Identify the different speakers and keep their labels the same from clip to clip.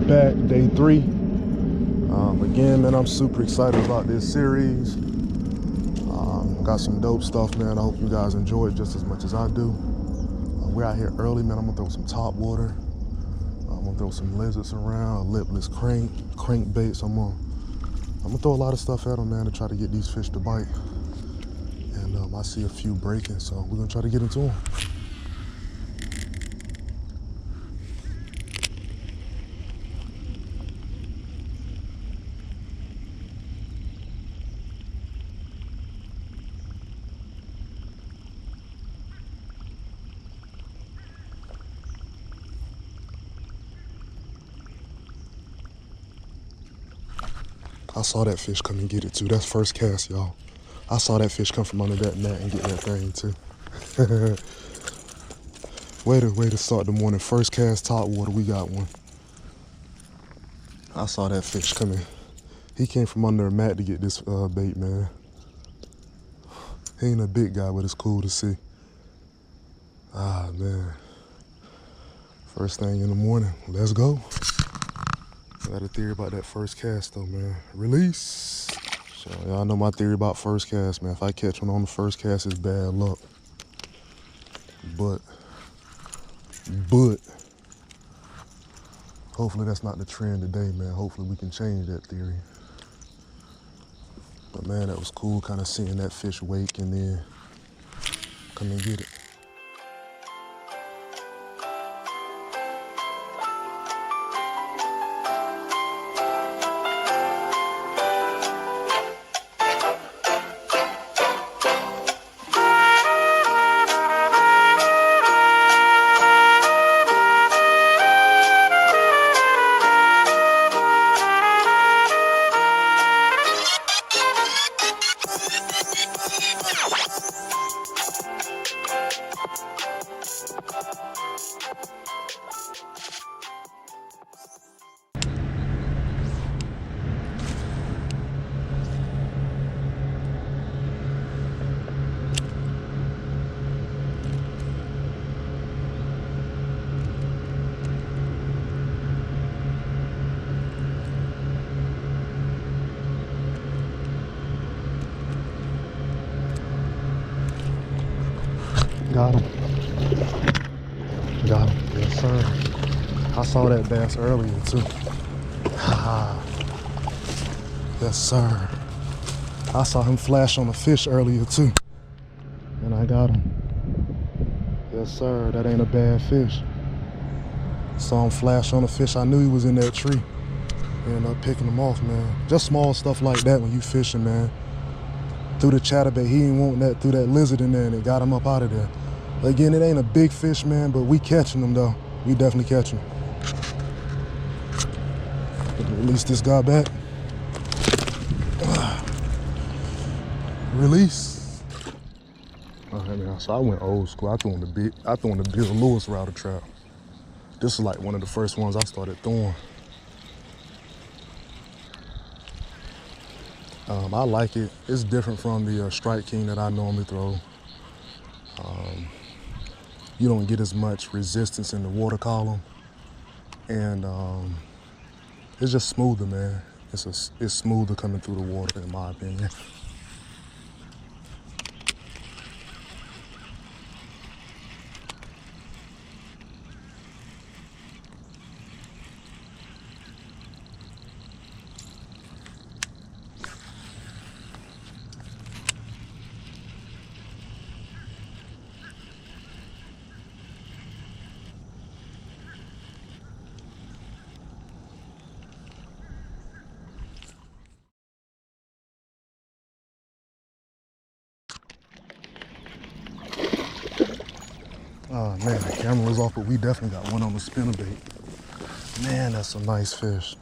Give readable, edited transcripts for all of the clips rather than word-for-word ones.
Speaker 1: back, day 3. Again, man, I'm super excited about this series. Got some dope stuff, man. I hope you guys enjoy it just as much as I do. We're out here early, man. I'm gonna throw some top water. I'm gonna throw some lizards around, a lipless crankbaits. I'm gonna throw a lot of stuff at them, man, to try to get these fish to bite. And I see a few breaking, so we're gonna try to get into them. I saw that fish come and get it too. That's first cast, y'all. I saw that fish come from under that net and get that thing too. way to start the morning. First cast, top water, we got one. I saw that fish coming. He came from under a mat to get this bait, man. He ain't a big guy, but it's cool to see. Ah, man. First thing in the morning, let's go. I got a theory about that first cast though, man. Release. So y'all know my theory about first cast, man. If I catch one on the first cast, it's bad luck. But hopefully that's not the trend today, man. Hopefully we can change that theory. But man, that was cool kind of seeing that fish wake and then come and get it. Got him. Got him. Yes, sir. I saw that bass earlier, too. Yes, sir. I saw him flash on a fish earlier, too. And I got him. Yes, sir. That ain't a bad fish. Saw him flash on a fish. I knew he was in that tree. Ended up picking him off, man. Just small stuff like that when you fishing, man. Through the chatterbait, he ain't wanting that, through that lizard in there, and it got him up out of there. Again, it ain't a big fish, man, but we catching them, though. We definitely catching them. Release this guy back. Release. All right, man, so I went old school. I threw in the Bill Lewis router trap. This is like one of the first ones I started throwing. I like it. It's different from the Strike King that I normally throw. You don't get as much resistance in the water column, and it's just smoother, man. It's smoother coming through the water, in my opinion. Oh man, the camera was off, but we definitely got one on the spinnerbait. Man, that's a nice fish.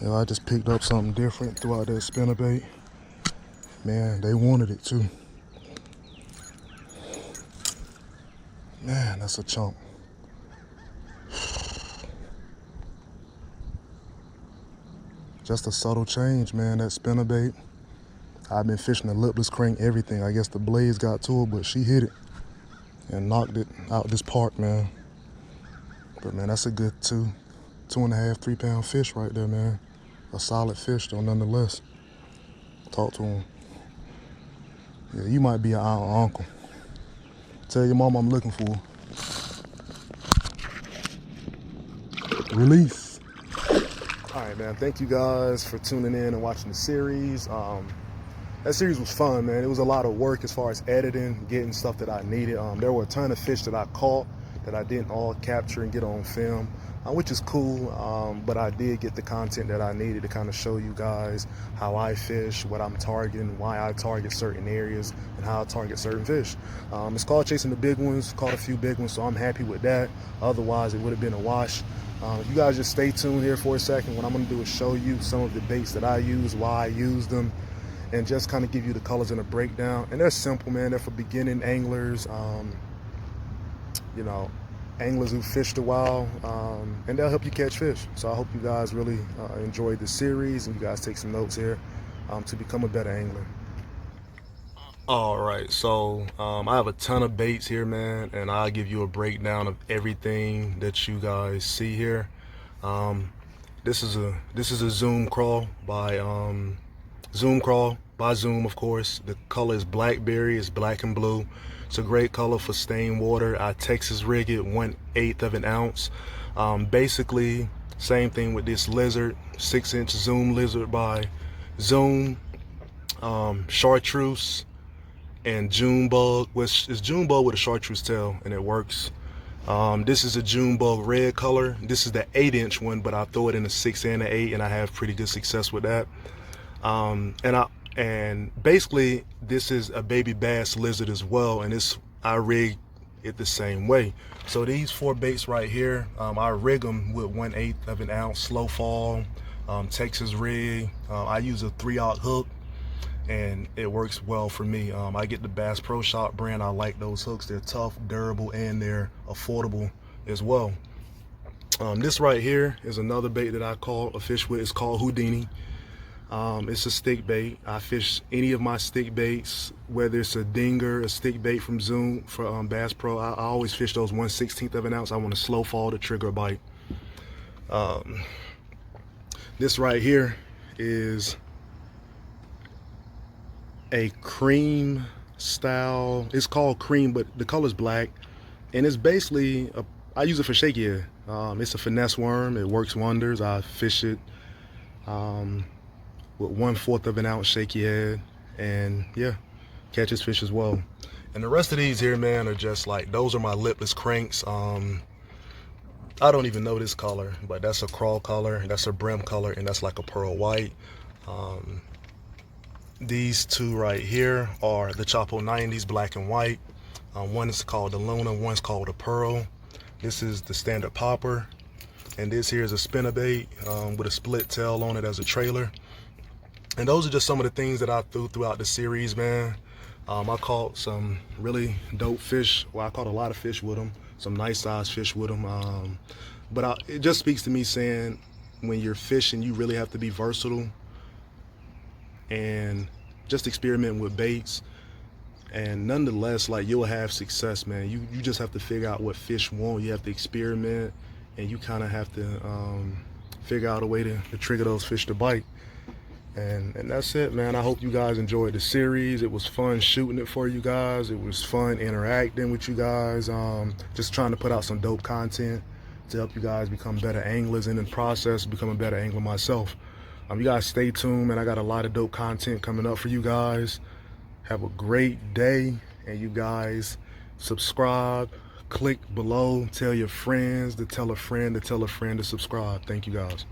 Speaker 1: Yeah, I just picked up something different throughout that spinnerbait. Man, they wanted it too. Man, that's a chunk. Just a subtle change, man, that spinnerbait. I've been fishing the lipless crank, everything. I guess the blades got to it, but she hit it and knocked it out this park, man. But man, that's a good 2.5, 3 pound fish right there, man. A solid fish though, nonetheless. Talk to him. Yeah, you might be an aunt or uncle. Tell your mom I'm looking for her. Release. All right, man. Thank you guys for tuning in and watching the series. That series was fun, man. It was a lot of work as far as editing, getting stuff that I needed. There were a ton of fish that I caught that I didn't all capture and get on film, which is cool. But I did get the content that I needed to kind of show you guys how I fish, what I'm targeting, why I target certain areas, and how I target certain fish. It's called Chasing the Big Ones. Caught a few big ones, so I'm happy with that. Otherwise, it would have been a wash. You guys just stay tuned here for a second. What I'm going to do is show you some of the baits that I use, why I use them, and just kind of give you the colors and a breakdown. And they're simple, man. They're for beginning anglers, you know, anglers who fished a while, and they'll help you catch fish. So I hope you guys really enjoyed the series, and you guys take some notes here to become a better angler. All right, so I have a ton of baits here, man, and I'll give you a breakdown of everything that you guys see here. This is a Zoom crawl by Zoom, of course. The color is blackberry. It's black and blue. It's a great color for stained water. I Texas rig it 1/8 of an ounce. Basically, same thing with this lizard, 6-inch Zoom lizard by Zoom. Chartreuse and June bug, which is June bug with a chartreuse tail, and it works. This is a June bug red color. This is the 8-inch one, but I throw it in a 6 and an 8, and I have pretty good success with that. And basically this is a baby bass lizard as well, and I rig it the same way. So these 4 baits right here, I rig them with 1/8 of an ounce slow fall, Texas rig. I use a 3/0 hook, and it works well for me. I get the Bass Pro Shop brand. I like those hooks. They're tough, durable, and they're affordable as well. This right here is another bait that I caught a fish with. It's called Houdini. It's a stick bait. I fish any of my stick baits, whether it's a dinger, a stick bait from Zoom, for Bass Pro. I always fish those 1/16 of an ounce. I want to slow fall to trigger a bite. This right here is a cream style. It's called cream, but the color's black, and it's basically I use it for shaky head. It's a finesse worm. It works wonders. I fish it with 1/4 of an ounce shaky head, and yeah, catches fish as well. And the rest of these here, man, are just like, those are my lipless cranks. I don't even know this color, but that's a crawl color, that's a brim color, and that's like a pearl white. These 2 right here are the Chapo 90s, black and white. One is called the Luna, one's called the Pearl. This is the standard popper, and this here is a spinnerbait with a split tail on it as a trailer. And those are just some of the things that I threw throughout the series, man. I caught some really dope fish. Well, I caught a lot of fish with them, some nice sized fish with them. But it just speaks to me saying, when you're fishing, you really have to be versatile and just experiment with baits. And nonetheless, like, you'll have success, man. You just have to figure out what fish want. You have to experiment, and you kind of have to figure out a way to trigger those fish to bite. And that's it, man. I hope you guys enjoyed the series. It was fun shooting it for you guys. It was fun interacting with you guys. Just trying to put out some dope content to help you guys become better anglers, and in the process, become a better angler myself. You guys stay tuned, man. I got a lot of dope content coming up for you guys. Have a great day, and you guys subscribe, click below, tell your friends to tell a friend to tell a friend to subscribe. Thank you guys.